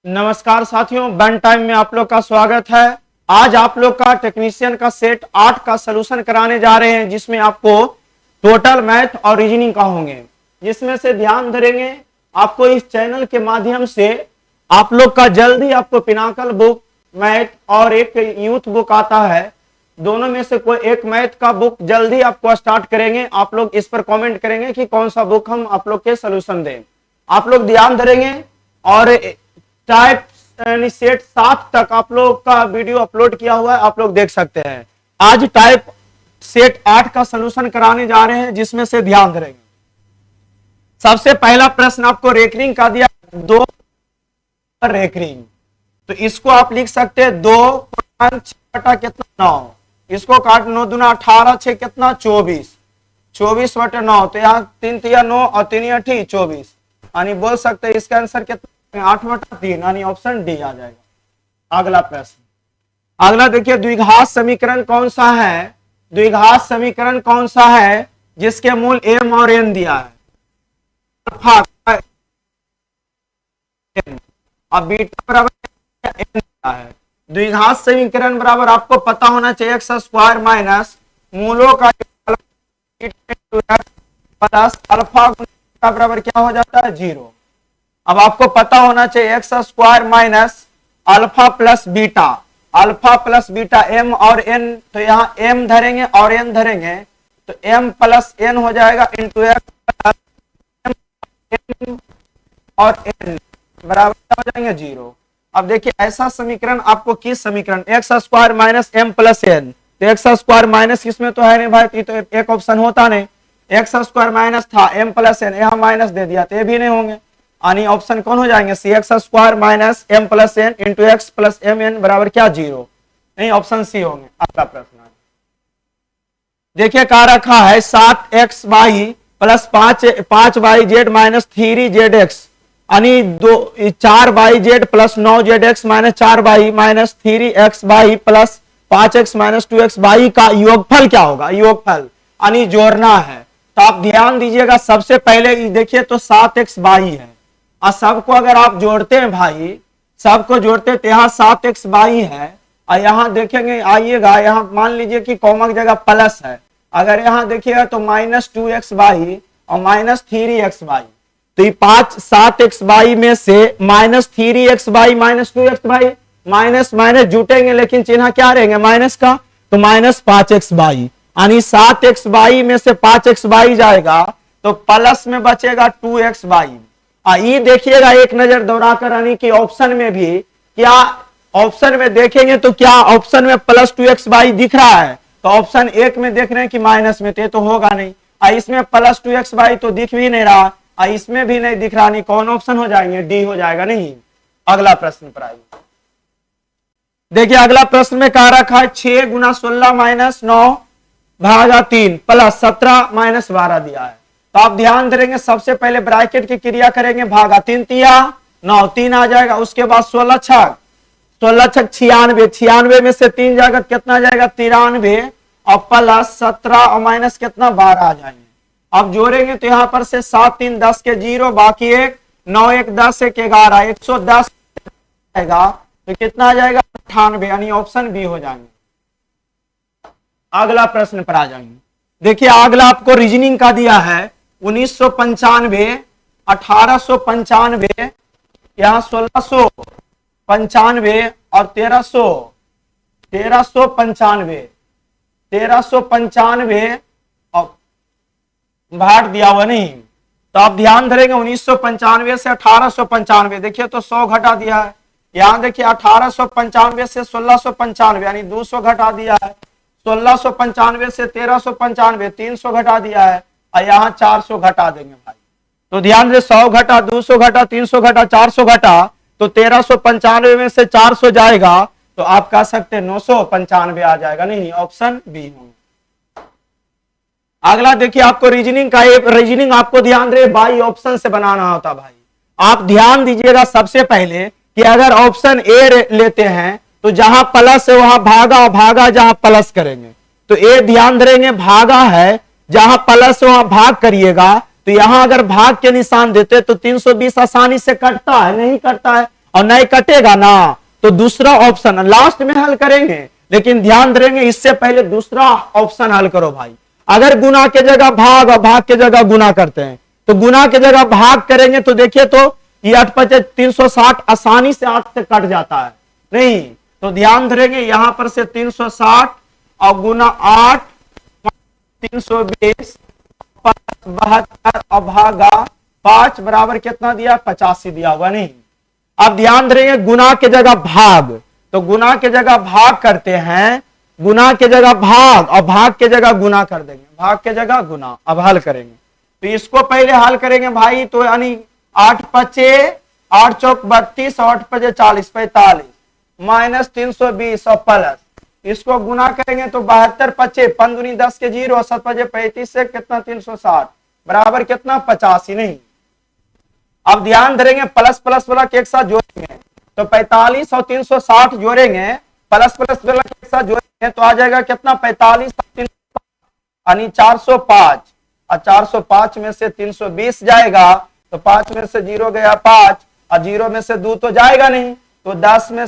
नमस्कार साथियों, बन टाइम में आप लोग का स्वागत है। आज आप लोग का टेक्नीशियन का सेट 8 का सलूशन कराने जा रहे हैं, जिसमें आपको टोटल मैथ और रीजनिंग का होंगे। जिसमें से ध्यान धरेंगे, आपको इस चैनल के माध्यम से आप लोग का जल्दी आपको पिनाकल बुक मैथ और एक यूथ बुक आता है, दोनों में से कोई एक मैथ का बुक जल्दी आपको स्टार्ट करेंगे। आप लोग इस पर कमेंट करेंगे कि कौन सा बुक हम आप लोग के सलूशन दें। आप लोग ध्यान धरेंगे और टाइप सेट 7 तक आप लोग का वीडियो अपलोड किया हुआ है, आप लोग देख सकते हैं। आज टाइप सेट 8 का सलूशन कराने जा रहे हैं, जिसमें से ध्यान धरेंगे। सबसे पहला प्रश्न आपको रेकरिंग का दिया, 2 रेकरिंग, तो इसको आप लिख सकते हैं 2 कितना 9, इसको काट 9 दूना 18, 6 कितना 24, 24/9, तो यहाँ 3 तिया 9 और 3 8 24, यानी बोल सकते हैं इसका आंसर कितना 8/3, यानी ऑप्शन डी आ जाएगा। अगला प्रश्न, अगला देखिए, द्विघात समीकरण कौन सा है? द्विघात समीकरण कौन सा है जिसके मूल m और n दिया है? अल्फा और बीटा बराबर n दिया है। द्विघात समीकरण बराबर आपको पता होना चाहिए x स्क्वायर माइनस मूलों का प्लस अल्फा बराबर क्या हो जाता है 0। अब आपको पता होना चाहिए x square minus alpha plus beta, alpha plus beta m और n, तो यहाँ m धरेंगे और n धरेंगे, तो m प्लस n हो जाएगा इंटू एक्स और n बराबर हो जाएंगे 0। अब देखिए ऐसा समीकरण आपको किस समीकरण x square minus m plus n, तो एक्स स्क्वायर माइनस इसमें तो है नहीं भाई, तो एक ऑप्शन होता नहीं। एक्स स्क्वायर माइनस था m प्लस n, यहाँ माइनस दे दिया तो ये भी नहीं होंगे, यानी ऑप्शन कौन हो जाएंगे C x square minus m plus n into x plus m n बराबर क्या 0, नहीं ऑप्शन सी होंगे। अगला प्रश्न देखिए, कहा रखा है 7xy plus 5yz minus 3zx, यानी 4yz plus 9zx minus 4y minus 3xy plus 5x minus 2xy का योगफल क्या होगा? योगफल यानी जोड़ना है। तो आप ध्यान दीजिएगा, सबसे पहले देखिए तो 7xy है और सबको अगर आप जोड़ते हैं भाई, सबको जोड़ते हैं तो यहाँ 7xy है, और यहाँ देखेंगे आइएगा, यहाँ मान लीजिए कि कॉमा की जगह प्लस है, अगर यहाँ देखिएगा तो माइनस 2xy और माइनस 3xy, तो ये 7xy में से minus 3xy minus 2xy minus minus जुटेंगे, लेकिन चिन्ह क्या रहेंगे माइनस का, तो माइनस 5xy, यानी 7xy में से 5xy जाएगा तो प्लस में बचेगा 2xy। ये देखिएगा एक नजर दौड़ाकर, यानी कि ऑप्शन में भी क्या, ऑप्शन में देखेंगे तो क्या ऑप्शन में प्लस 2xy दिख रहा है, तो ऑप्शन एक में देख रहे हैं कि माइनस में, तो होगा नहीं। इसमें प्लस 2xy तो दिख भी नहीं रहा, इसमें भी नहीं दिख रहा, नहीं कौन ऑप्शन हो जाएंगे डी हो जाएगा नहीं। अगला प्रश्न पर आइए, देखिए अगला प्रश्न में कहा रखा है 6 गुना 16 माइनस 9 भागा 3 प्लस 17 माइनस 12 दिया है। तो आप ध्यान देंगे, सबसे पहले ब्रैकेट की क्रिया करेंगे, भागा 3 तिया 9, 3 आ जाएगा, उसके बाद 16 छक 96, 96 में से 3 जाएगा कितना जाएगा 93, और प्लस 17 और माइनस कितना 12 आ जाएंगे। अब जोड़ेंगे तो यहाँ पर से 7 3 10 के 0, बाकी 1 9 1 10 1 11 110 आएगा, तो कितना आ जाएगा 98, यानी ऑप्शन बी हो जाएंगे। अगला प्रश्न पर आ जाएंगे, देखिए अगला आपको रीजनिंग का दिया है 1995 1895, यहाँ 1695 और 1395 और भाग दिया हुआ नहीं, तो आप ध्यान धरेंगे 1995 से 1895, देखिए तो 100 घटा दिया है, यहाँ देखिए 1895 से 1695 यानी 200 घटा दिया है, 1695 से 1395 300 घटा दिया है, और यहाँ 400 घटा देंगे भाई। तो ध्यान दे 100 घटा 200 घटा 300 घटा 400 घटा, तो 1395 में से 400 जाएगा, तो आप कह सकते हैं 995 आ जाएगा, नहीं ऑप्शन बी होगा। अगला देखिए आपको रीजनिंग का, रीजनिंग आपको ध्यान दे बाई ऑप्शन से बनाना होता भाई। आप ध्यान दीजिएगा सबसे पहले कि अगर ऑप्शन ए लेते हैं तो जहां प्लस है वहां भागा, और भागा जहां प्लस करेंगे, तो ए ध्यान देंगे भागा है, जहां प्लस है वहां भाग करिएगा, तो यहां अगर भाग के निशान देते तो 320 आसानी से कटता है, नहीं कटता है, और नहीं कटेगा ना तो दूसरा ऑप्शन लास्ट में हल करेंगे, लेकिन ध्यान देंगे इससे पहले दूसरा ऑप्शन हल करो भाई। अगर गुना के जगह भाग और भाग के जगह गुना करते हैं तो गुना के जगह भाग करेंगे तो देखिए तो ये 8 पचे 360 आसानी से 8 से कट जाता है नहीं, तो ध्यान धरेंगे यहां पर से 360 और गुना 8 320 72 और भागा 5 बराबर कितना दिया 85 दिया हुआ नहीं। अब ध्यान देंगे गुना के जगह भाग, तो गुना के जगह भाग करते हैं, गुना के जगह भाग और भाग के जगह गुना कर देंगे, भाग के जगह गुना। अब हल करेंगे तो इसको पहले हल करेंगे भाई, तो यानी 8 पचे 8 चौक 32 और 8 पचे 40 45 माइनस 320 और प्लस इसको गुना करेंगे तो 72 पचे 5 दूनी 10 के 0 और 7 पचे 35 से कितना 360 बराबर कितना 85 नहीं। अब ध्यान धरेंगे प्लस प्लस वाला के एक साथ जोड़ेंगे तो 45 और 360 जोड़ेंगे, प्लस प्लस वाला के एक साथ जोड़ेंगे तो आ जाएगा कितना 45 यानी 405 और 405 में से 320 जाएगा तो 5 में से 0 गया 5 और 0 में से 2 तो जाएगा नहीं, तो 10 में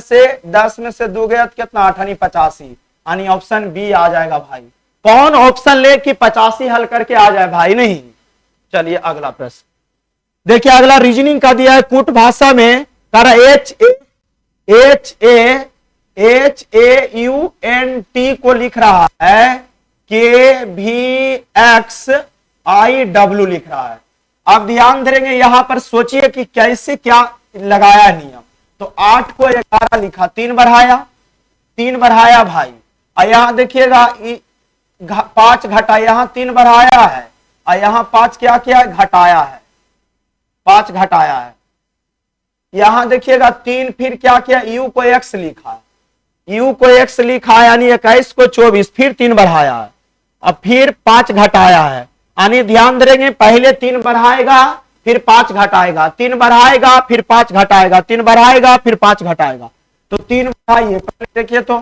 से 2 गया तो कितना 8 यानी 85 यानी ऑप्शन बी आ जाएगा भाई। कौन ऑप्शन ले कि 85 हल करके आ जाए भाई नहीं। चलिए अगला प्रश्न देखिए, अगला रीजनिंग का दिया है कूट भाषा में, कर HAUNT को लिख रहा है KVXIW लिख रहा है। अब ध्यान देंगे यहां पर सोचिए कि कैसे क्या लगाया नियम, तो 8 को 11 लिखा 3 बढ़ाया भाई, और यहां देखिएगा 5 घटा, यहां 3 बढ़ाया है और यहां 5 क्या किया घटाया है, 5 घटाया है। यहां देखिएगा 3 फिर क्या किया U को X लिखा, U को X लिखा यानी 21 को 24 फिर 3 बढ़ाया है और फिर 5 घटाया है, यानी ध्यान देंगे पहले 3 बढ़ाएगा फिर 5 घटाएगा, 3 बढ़ाएगा फिर 5 घटाएगा, 3 बढ़ाएगा फिर 5 घटाएगा, तो 3 बढ़ाइए पहले देखिए तो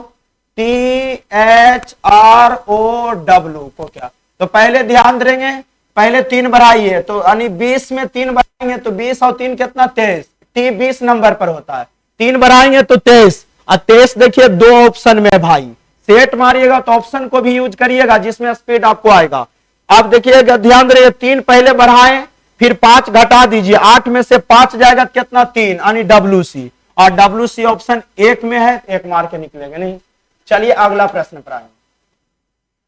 THROW को क्या, तो पहले ध्यान देंगे पहले 3 बढ़ाइए तो यानी 20 में 3 बढ़ाएंगे तो 20 और 3 कितना 23, T 20 नंबर पर होता है, 3 बढ़ाएंगे तो 23 और 23 देखिए 2 ऑप्शन में भाई, सेट मारिएगा तो ऑप्शन को भी यूज करिएगा जिसमें स्पीड आपको आएगा। आप देखिएगा ध्यान रहिए 3 पहले बढ़ाएं फिर 5 घटा दीजिए, 8 में से 5 जाएगा कितना 3 यानी WC, और WC ऑप्शन 1 में है, 1 मार के निकलेगा नहीं। चलिए अगला प्रश्न पर आएंगे।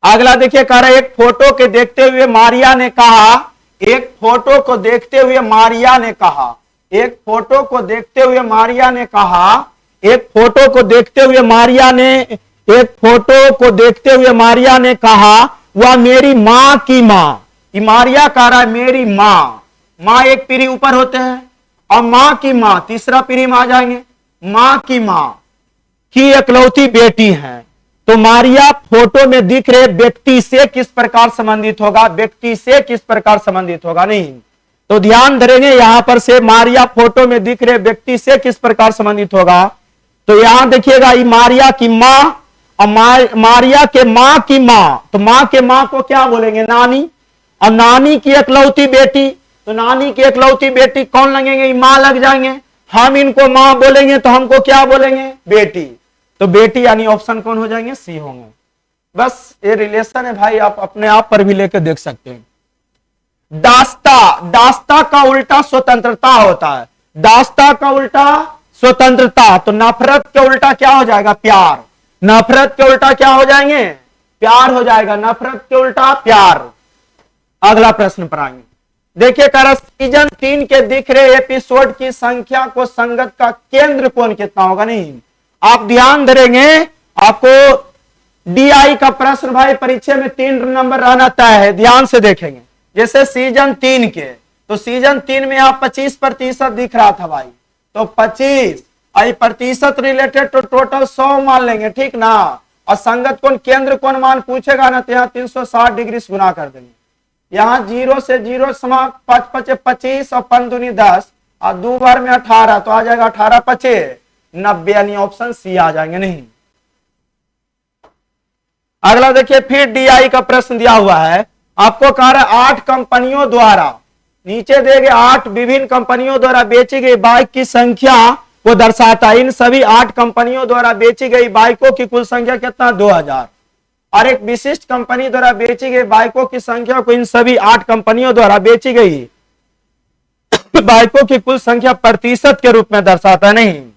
अगला देखिए कह रहा है एक फोटो के देखते हुए मारिया ने कहा, एक फोटो को देखते हुए मारिया ने कहा, एक फोटो को देखते हुए मारिया ने कहा, एक फोटो को देखते हुए मारिया ने, एक फोटो को देखते हुए मारिया ने कहा वह मेरी माँ की माँ, मारिया कह रहा है मेरी माँ, माँ एक पीढ़ी ऊपर होते हैं और माँ की माँ तीसरा पीढ़ी में आ जाएंगे, माँ की माँ की इकलौती बेटी है, तो मारिया फोटो में दिख रहे व्यक्ति से किस प्रकार संबंधित होगा, व्यक्ति से किस प्रकार संबंधित होगा नहीं, तो ध्यान धरेंगे यहां पर से मारिया फोटो में दिख रहे व्यक्ति से किस प्रकार संबंधित होगा, तो यहां देखिएगा ये मारिया की माँ और मारिया के माँ की माँ, तो माँ के माँ को क्या बोलेंगे नानी, और नानी की इकलौती बेटी, तो नानी की इकलौती बेटी कौन लगेंगे माँ लग जाएंगे, हम इनको माँ बोलेंगे तो हमको क्या बोलेंगे बेटी, तो बेटी यानी ऑप्शन कौन हो जाएंगे सी होंगे। बस ये रिलेशन है भाई, आप अपने आप पर भी लेकर देख सकते हैं। दास्ता, दास्ता का उल्टा स्वतंत्रता होता है, दास्ता का उल्टा स्वतंत्रता, तो नफरत के उल्टा क्या हो जाएगा प्यार, नफरत के उल्टा क्या हो जाएंगे प्यार हो जाएगा, नफरत के उल्टा प्यार। अगला प्रश्न पर आएंगे देखिए कर सीजन 3 के दिख रहे एपिसोड की संख्या को संगत का केंद्र कोण कितना होगा नहीं, आप ध्यान धरेंगे आपको DI का प्रश्न भाई परीक्षा में 3 नंबर रहना तय है, ध्यान से देखेंगे। जैसे सीजन 3 के, तो सीजन 3 में आप 25% दिख रहा था भाई, तो 25 आई प्रतिशत रिलेटेड तो टोटल 100 मान लेंगे ठीक ना, और संगत कोण केंद्र कोण मान पूछेगा ना तो यहाँ 360 डिग्री से गुना कर देंगे, यहाँ 0 से 0 समाप्त 5 पचे 25 और 5 दूनी 10 और 2 बार में 18 तो आ जाएगा 18 पचे 90 यानी ऑप्शन सी आ जाएंगे नहीं। अगला देखिए फिर DI का प्रश्न दिया हुआ है, आपको कह रहा है 8 कंपनियों द्वारा, नीचे देंगे 8 विभिन्न कंपनियों द्वारा बेची गई बाइक की संख्या को दर्शाता है। इन सभी 8 कंपनियों द्वारा बेची गई बाइकों की कुल संख्या कितना 2000, और एक विशिष्ट कंपनी द्वारा बेची गई बाइकों की संख्या को इन सभी 8 कंपनियों द्वारा बेची गई बाइकों की कुल संख्या प्रतिशत के रूप में दर्शाता है। नहीं तो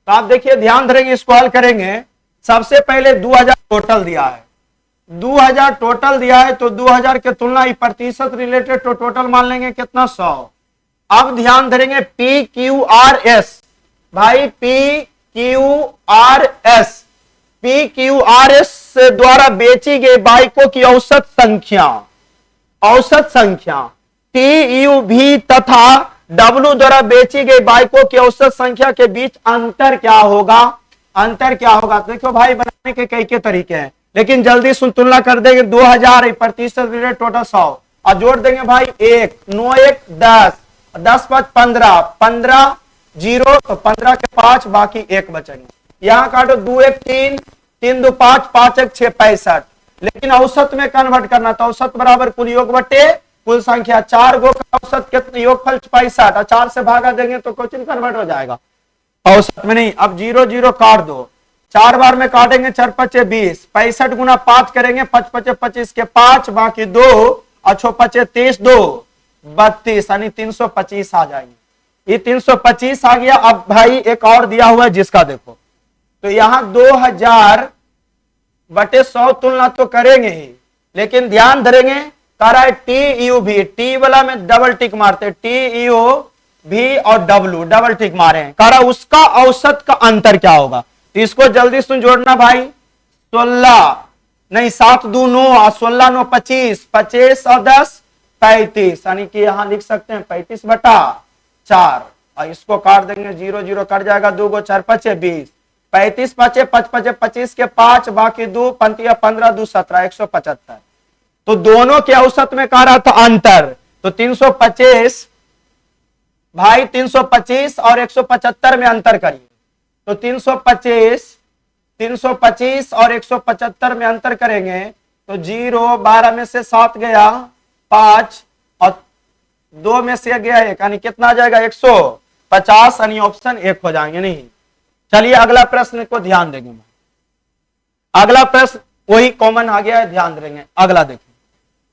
आप देखिए ध्यान धरेंगे, इसको हल करेंगे। सबसे पहले 2000 टोटल दिया है, 2000 टोटल दिया है, तो 2000 के तुलना प्रतिशत रिलेटेड तो टोटल मान लेंगे कितना 100। अब ध्यान धरेंगे पी क्यू आर एस, भाई P Q R S, P Q R S द्वारा बेची गई बाइकों की औसत संख्या टी यू भी तथा डब्ल्यू द्वारा बेची गई बाइकों की औसत संख्या के बीच अंतर क्या होगा, अंतर क्या होगा। देखो भाई बनाने के कई तरीके हैं, लेकिन जल्दी सुन तुलना कर देंगे। 2000 प्रतिशत रिलेटेड टोटल 100 और जोड़ देंगे भाई 1 9 1 10 10 5 15 15 0 तो 15 के 5 बाकी 1 बचेंगे। यहां काटो 2 1 3 3 2 5 5 1 6 65, लेकिन औसत में कन्वर्ट करना तो औसत बराबर कुल योग बटे कुल संख्या। 4 गो का औसत कितना योगफल 65 और 4 से भागा देंगे तो क्वेश्चन कन्वर्ट हो जाएगा, औसत में नहीं। अब 0 0 काट दो, 4 बार में काटेंगे 4 5 20, 65 गुना 5 करेंगे 5 5 25 के 5 बाकी 2 और 6 5 30 2 32 यानी 325 आ जाएंगे। ये 325 आ गया। अब भाई एक और दिया हुआ है जिसका देखो, तो यहां 2000 बटे 100 तुलना तो करेंगे ही, लेकिन ध्यान धरेंगे कह रहा है टी यू भी, टी वाला में डबल टिक मारते, टी यू भी और डब्ल्यू डबल टिक मारे हैं, कह रहा उसका औसत का अंतर क्या होगा। तो इसको जल्दी सुन जोड़ना भाई, 16 नहीं 7 2 9 और 16 9 25 25 और 10 35 यानी कि यहां लिख सकते हैं 35 बटा 4 और इसको काट देंगे 0 0 कट जाएगा, 2 गो 4 5 20 35 5 5 5 25 के 5 बाकी 2 15 15 2 17 175। तो दोनों के औसत में कह रहा था अंतर, तो 325 भाई 325 और 175 में अंतर करिए, तो 325 और 175 में अंतर करेंगे तो 0 12 में से 7 गया 5 और 2 में से गया 1 यानी कितना आ जाएगा 150 यानी ऑप्शन 1 हो जाएंगे। नहीं चलिए अगला प्रश्न को ध्यान देंगे, अगला प्रश्न वही कॉमन आ गया है, ध्यान देंगे। अगला देखिए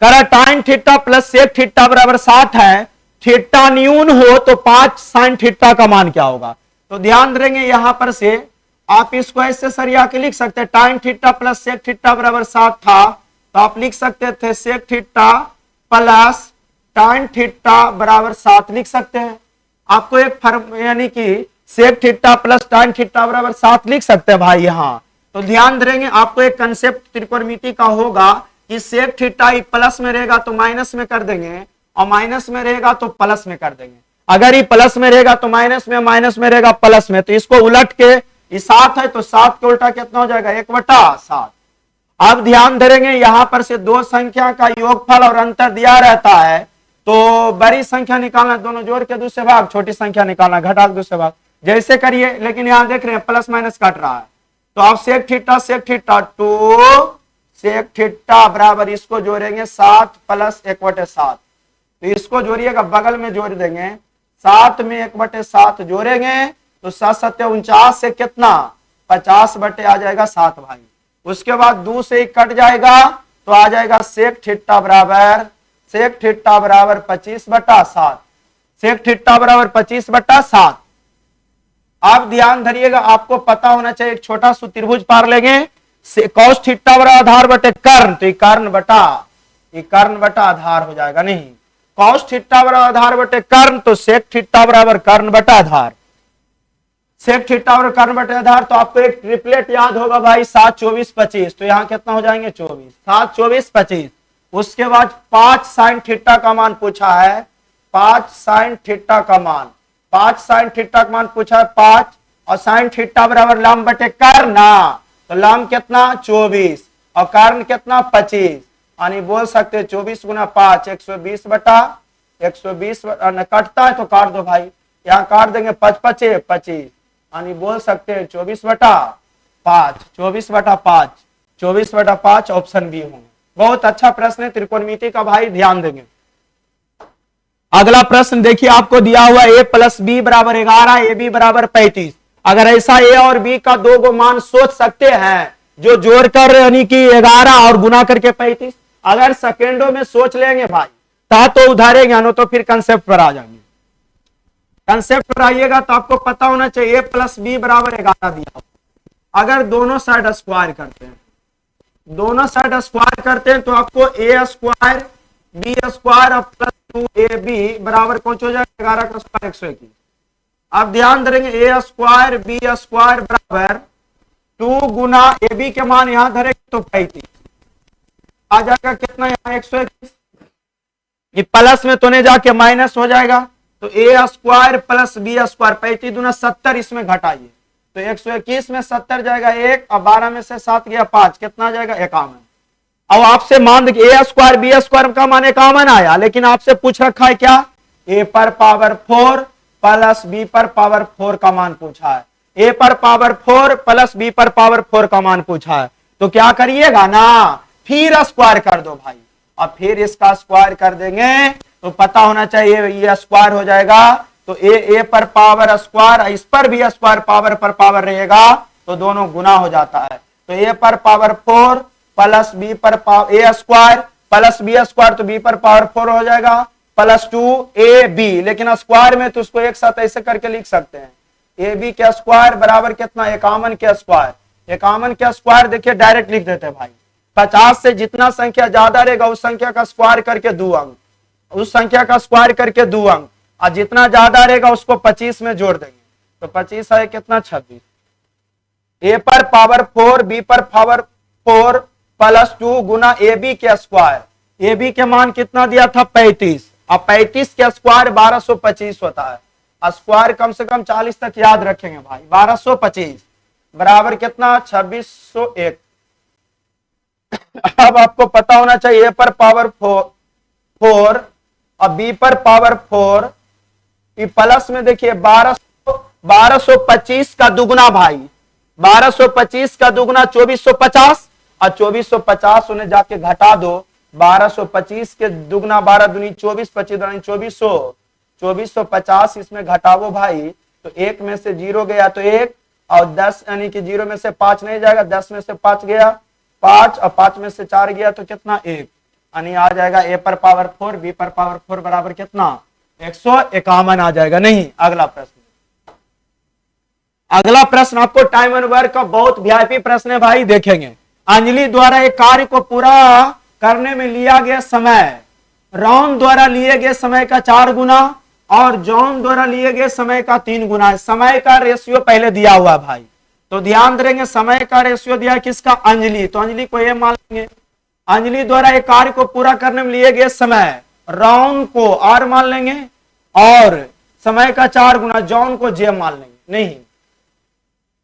करा टाइन थीटा प्लस सेक थीटा बराबर 60 है, थीटा न्यून हो तो 5 साइन थीटा का मान क्या होगा। तो ध्यान देंगे यहां पर से आप इसको ऐसे सरिया के लिख सकते हैं, टाइन थीटा प्लस सेक थीटा बराबर 60 था तो आप लिख सकते थे sec theta plus tan theta बराबर 7 लिख सकते हैं। आपको एक फर्म यानी कि sec theta plus tan theta बराबर 7 लिख सकते हैं भाई यहाँ। तो ध्यान देंगे आपको एक कंसेप्ट त्रिकोणमिति का होगा कि सेक थीटा प्लस में रहेगा तो माइनस में कर देंगे और माइनस में रहेगा तो प्लस में कर देंगे। अगर ये प्लस में रहेगा तो माइनस में रहेगा प्लस में, तो इसको उलट के ये 7 है तो 7 के उल्टा कितना हो जाएगा 1/7। अब ध्यान देंगे यहां पर से दो संख्या का योगफल और अंतर दिया रहता है, तो बड़ी संख्या निकालना दोनों जोड़ के दूसरे भाग, छोटी संख्या निकालना घटा के दूसरे भाग, जैसे करिए। लेकिन यहां देख रहे हैं प्लस माइनस काट रहा है, तो आप सेक थीटा 2 सेक थीटा बराबर इसको जोड़ेंगे 7 प्लस 1/7, तो इसको जोड़िएगा बगल में जोड़ देंगे 7 में 1/7 जोड़ेंगे तो 7 7 49 से कितना 50 बटे आ जाएगा 7 भाई। उसके बाद 2 से 1 कट जाएगा तो आ जाएगा सेक थीटा बराबर 25/7, सेक थीटा बराबर 25/7। आप ध्यान धरिएगा, आपको पता होना चाहिए एक छोटा सा त्रिभुज पार लेंगे, कॉस थीटा बराबर आधार बटे कर्ण, तो ये कर्ण बटा आधार हो जाएगा। नहीं कॉस थीटा बराबर आधार बटे कर्ण तो सेक थीटा बराबर कर्ण बटा आधार, सेक थीटा बराबर कर्ण बटे आधार। तो आपको एक ट्रिपलेट याद होगा भाई 7 24 25, तो यहाँ कितना हो जाएंगे 24 7 24 25। उसके बाद 5 साइन थीटा का मान पूछा है, 5 साइन थीटा का मान, 5 साइन थीटा का मान पूछा है 5 और साइन थीटा बराबर लंब बटे कर्ण, तो लंब कितना 24 और कर्ण कितना 25, यानी बोल सकते 24 गुना 5 120 बटा 120 कटता है तो काट दो भाई, यहाँ काट देंगे 5 5 25 यानी बोल सकते हैं 24/5 24/5 ऑप्शन बी होंगे। बहुत अच्छा प्रश्न है त्रिकोणमिति का भाई, ध्यान देंगे। अगला प्रश्न देखिए, आपको दिया हुआ a प्लस बी बराबर 11, ए बी बराबर 35। अगर ऐसा a और b का दो गो मान सोच सकते हैं जो जोड़कर यानी कि 11 और गुना करके 35, अगर सेकेंडों में सोच लेंगे भाई तो उधारेंगे, नो तो फिर कंसेप्ट पर आ जाएंगे। कंसेप्ट पर आइएगा तो आपको पता होना चाहिए a प्लस बी बराबर 11 दिया। अगर दोनों साइड स्क्वायर करते हैं, दोनों साइड स्क्वायर करते हैं तो आपको a स्क्वायर बी स्क्वायर और प्लस 2ab बराबर कौन हो जाएगा 11 का स्क्वायर 121। अब ध्यान देंगे a स्क्वायर बी स्क्वायर बराबर 2 गुना ए बी के मान यहां धरेंगे तो 35 आ जाएगा, कितना यहाँ 121। ये प्लस में तो नहीं जाके माइनस हो जाएगा, तो a square plus B square 35 दूना 70, इसमें घटाइए तो 121 में 70 जाएगा 1 और 12 में से 7 गया 5, कितना जाएगा 51। अब आपसे मान देखिए a स्क्वायर बी स्क्वायर का मान 51 आया, लेकिन आपसे पूछ रखा है क्या a पर पावर 4 प्लस b पर पावर 4 का मान पूछा है। a पर पावर 4 प्लस b पर पावर 4 का मान पूछा है, तो क्या करिएगा ना फिर स्क्वायर कर दो भाई, और फिर इसका स्क्वायर कर देंगे तो पता होना चाहिए ये स्क्वायर हो जाएगा, तो a पर पावर स्क्वायर, इस पर भी स्क्वायर पावर पर पावर रहेगा तो दोनों गुना हो जाता है। तो a पर पावर 4 प्लस बी पर power a square plus B square तो b पर पावर 4 हो जाएगा प्लस 2ab, लेकिन स्क्वायर में तो उसको एक साथ ऐसे करके लिख सकते हैं ab के स्क्वायर बराबर कितना 51 के स्क्वायर। 51 के स्क्वायर देखिए डायरेक्ट लिख देते हैं भाई, 50 से जितना संख्या ज्यादा रहेगा उस संख्या का स्क्वायर करके 2 अंक, उस संख्या का स्क्वायर करके 2 अंक, और जितना ज्यादा रहेगा उसको 25 में जोड़ देंगे तो 25 है कितना 26। a पर पावर 4 b पर पावर 4 प्लस 2 गुना ए बी के स्क्वायर, ए बी के मान कितना दिया था 35, अब 35 के स्क्वायर 1225 होता है, स्क्वायर कम से कम 40 तक याद रखेंगे भाई। 1225 बराबर कितना 2601। अब आपको पता होना चाहिए a पर पावर 4 और b पर पावर 4, ये प्लस में देखिए 1225 का दुगुना भाई, 1225 का दुगुना 2450, और 2450 उन्हें जाके घटा दो, 1225 के दुगना 12 दूनी 24, 25 दूनी 2400, 2450 इसमें घटावो भाई, तो 1 में से 0 गया तो 1, और 10 यानी कि 0 में से 5 नहीं जाएगा, 10 में से 5 गया 5, और 5 में से 4 गया तो कितना 1, यानी आ जाएगा a पर पावर 4 b पर पावर 4 बराबर कितना 151 आ जाएगा। नहीं, अगला प्रश्न, अगला प्रश्न आपको टाइम एंड वर्क का बहुत वीआईपी प्रश्न है भाई, देखेंगे। अंजलि द्वारा एक कार्य को पूरा करने में लिया गया समय राउंड द्वारा लिए गए समय का 4 गुना और जॉन द्वारा लिए गए समय का 3 गुना है। समय का रेशियो पहले दिया हुआ भाई, तो ध्यान देंगे समय का रेशियो दिया किसका अंजलि, तो अंजलि को ये मान लेंगे, अंजलि द्वारा एक कार्य को पूरा करने में लिए गए समय राउंड को आर मान लेंगे और समय का 4 गुना जॉन को जे मान लेंगे। नहीं,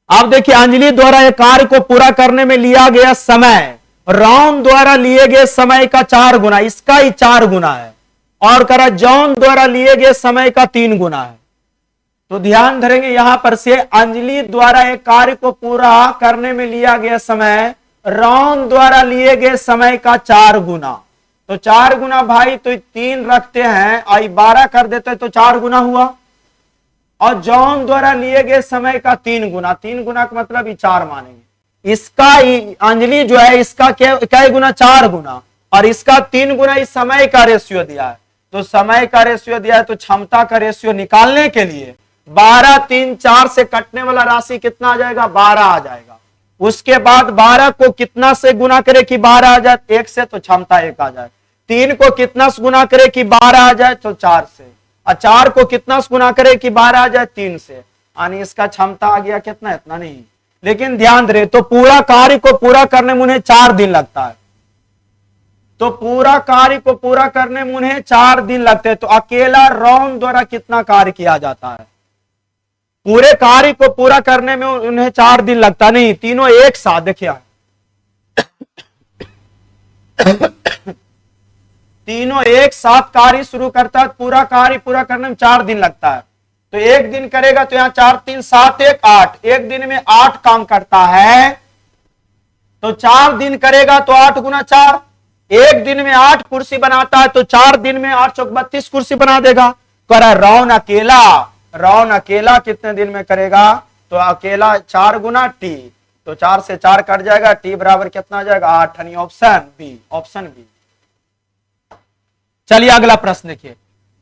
आप देखिए अंजलि द्वारा एक कार्य को पूरा करने में लिया गया समय राउंड द्वारा लिए गए समय का 4 गुना, इसका ही 4 गुना है, और करा जॉन द्वारा लिए गए समय का 3 गुना है। तो ध्यान धरेंगे यहां पर से अंजलि द्वारा एक कार्य को पूरा करने में लिया गया समय राउंड द्वारा लिए गए समय का 4 गुना, तो 4 गुना भाई तो 3 रखते हैं आई 12 कर देते तो 4 गुना हुआ, और जॉन द्वारा लिए गए समय का 3 गुना, 3 गुना का मतलब ये 4 मानेंगे, इसका अंजलि जो है इसका क्या गुना 4 गुना, और इसका 3 गुना इस समय का रेशियो दिया है, तो समय का रेशियो दिया है तो क्षमता का रेशियो निकालने के लिए 12 3 4 से कटने वाला राशि कितना आ जाएगा 12 आ जाएगा। उसके बाद 12 को कितना से गुना करे कि 12 आ जाए 1 से, तो क्षमता 1 आ जाए। 3 को कितना से गुना करे कि 12 आ जाए तो 4 से, और 4 को कितना से गुना करे कि 12 आ जाए 3 से, यानी इसका क्षमता आ गया कितना, इतना नहीं। लेकिन ध्यान दे तो पूरा कार्य को पूरा करने में उन्हें 4 दिन लगता है, तो पूरा कार्य को पूरा करने में उन्हें 4 दिन लगते हैं, तो अकेला राउंड द्वारा कितना कार्य किया जाता है, पूरे कार्य को पूरा करने में उन्हें 4 दिन लगता नहीं, तीनों एक साथ देखिए तीनों एक साथ कार्य शुरू करता है, पूरा कार्य पूरा करने में 4 दिन लगता है, तो 1 दिन करेगा तो यहाँ 4 3 7 1 8, 1 दिन में 8 काम करता है, तो 4 दिन करेगा तो 8 गुना 4, एक दिन में 8 कुर्सी बनाता है तो 4 दिन में 8 चौक 32 कुर्सी बना देगा। कह रहा रौन अकेला कितने दिन में करेगा, तो अकेला 4 गुना टी, तो 4 से 4 कट जाएगा, टी बराबर कितना आ जाएगा 8, यानी ऑप्शन बी। चलिए अगला प्रश्न देखिए।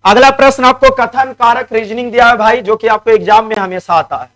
अगला प्रश्न आपको कथन कारक रीजनिंग दिया है भाई, जो कि आपको एग्जाम में हमेशा आता है।